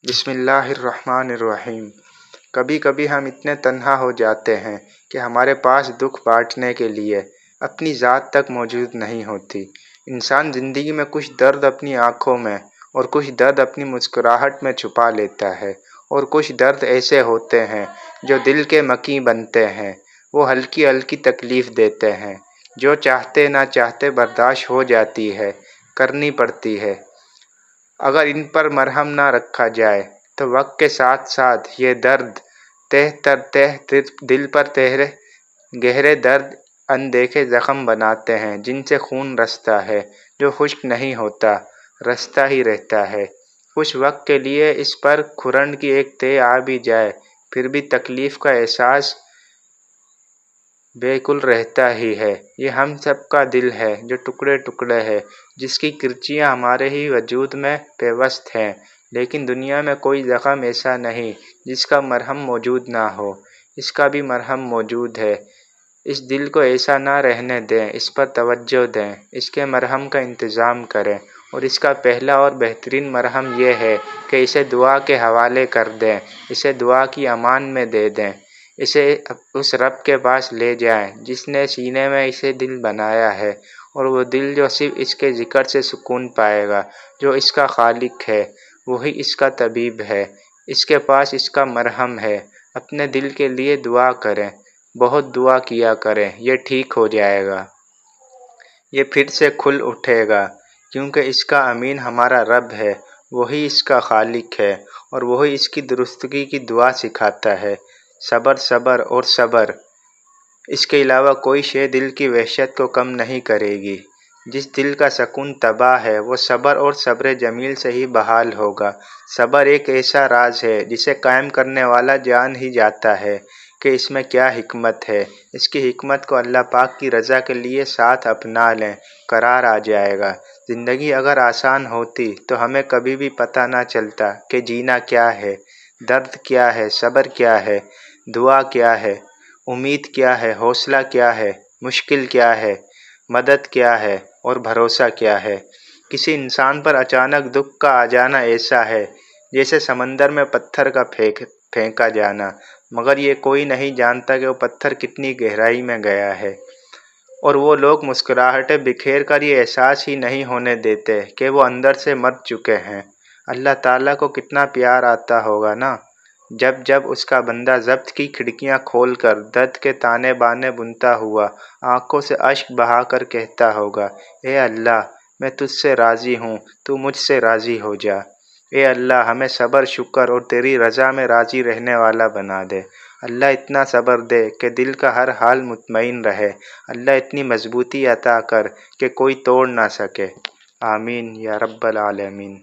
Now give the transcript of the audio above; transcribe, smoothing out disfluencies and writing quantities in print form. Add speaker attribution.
Speaker 1: بسم اللہ الرحمن الرحیم۔ کبھی کبھی ہم اتنے تنہا ہو جاتے ہیں کہ ہمارے پاس دکھ بانٹنے کے لیے اپنی ذات تک موجود نہیں ہوتی۔ انسان زندگی میں کچھ درد اپنی آنکھوں میں اور کچھ درد اپنی مسکراہٹ میں چھپا لیتا ہے، اور کچھ درد ایسے ہوتے ہیں جو دل کے مکیں بنتے ہیں۔ وہ ہلکی ہلکی تکلیف دیتے ہیں جو چاہتے نہ چاہتے برداشت ہو جاتی ہے، کرنی پڑتی ہے۔ اگر ان پر مرہم نہ رکھا جائے تو وقت کے ساتھ ساتھ یہ درد تہ تر تہ دل پر گہرے درد اندیکھے زخم بناتے ہیں، جن سے خون رستا ہے جو خشک نہیں ہوتا، رستا ہی رہتا ہے۔ کچھ وقت کے لیے اس پر کھرن کی ایک تہ آ بھی جائے، پھر بھی تکلیف کا احساس بالکل رہتا ہی ہے۔ یہ ہم سب کا دل ہے جو ٹکڑے ٹکڑے ہے، جس کی کرچیاں ہمارے ہی وجود میں پیوست ہیں، لیکن دنیا میں کوئی زخم ایسا نہیں جس کا مرہم موجود نہ ہو۔ اس کا بھی مرہم موجود ہے۔ اس دل کو ایسا نہ رہنے دیں، اس پر توجہ دیں، اس کے مرہم کا انتظام کریں، اور اس کا پہلا اور بہترین مرہم یہ ہے کہ اسے دعا کے حوالے کر دیں، اسے دعا کی امان میں دے دیں، اسے اس رب کے پاس لے جائیں جس نے سینے میں اسے دل بنایا ہے، اور وہ دل جو صرف اس کے ذکر سے سکون پائے گا، جو اس کا خالق ہے وہی اس کا طبیب ہے، اس کے پاس اس کا مرہم ہے۔ اپنے دل کے لیے دعا کریں، بہت دعا کیا کریں، یہ ٹھیک ہو جائے گا، یہ پھر سے کھل اٹھے گا، کیونکہ اس کا امین ہمارا رب ہے، وہی اس کا خالق ہے، اور وہی اس کی درستگی کی دعا سکھاتا ہے۔ صبر صبر اور صبر، اس کے علاوہ کوئی شے دل کی وحشت کو کم نہیں کرے گی۔ جس دل کا سکون تباہ ہے وہ صبر اور صبر جمیل سے ہی بحال ہوگا۔ صبر ایک ایسا راز ہے جسے قائم کرنے والا جان ہی جاتا ہے کہ اس میں کیا حکمت ہے۔ اس کی حکمت کو اللہ پاک کی رضا کے لیے ساتھ اپنا لیں، قرار آ جائے گا۔ زندگی اگر آسان ہوتی تو ہمیں کبھی بھی پتہ نہ چلتا کہ جینا کیا ہے، درد کیا ہے، صبر کیا ہے، دعا کیا ہے، امید کیا ہے، حوصلہ کیا ہے، مشکل کیا ہے، مدد کیا ہے، اور بھروسہ کیا ہے۔ کسی انسان پر اچانک دکھ کا آ جانا ایسا ہے جیسے سمندر میں پتھر کا پھینکا جانا، مگر یہ کوئی نہیں جانتا کہ وہ پتھر کتنی گہرائی میں گیا ہے، اور وہ لوگ مسکراہٹیں بکھیر کر یہ احساس ہی نہیں ہونے دیتے کہ وہ اندر سے مر چکے ہیں۔ اللہ تعالیٰ کو کتنا پیار آتا ہوگا نا، جب اس کا بندہ ضبط کی کھڑکیاں کھول کر درد کے تانے بانے بنتا ہوا آنکھوں سے اشک بہا کر کہتا ہوگا، اے اللہ میں تجھ سے راضی ہوں، تو مجھ سے راضی ہو جا۔ اے اللہ ہمیں صبر، شکر اور تیری رضا میں راضی رہنے والا بنا دے۔ اللہ اتنا صبر دے کہ دل کا ہر حال مطمئن رہے۔ اللہ اتنی مضبوطی عطا کر کہ کوئی توڑ نہ سکے۔ آمین یا رب العالمین۔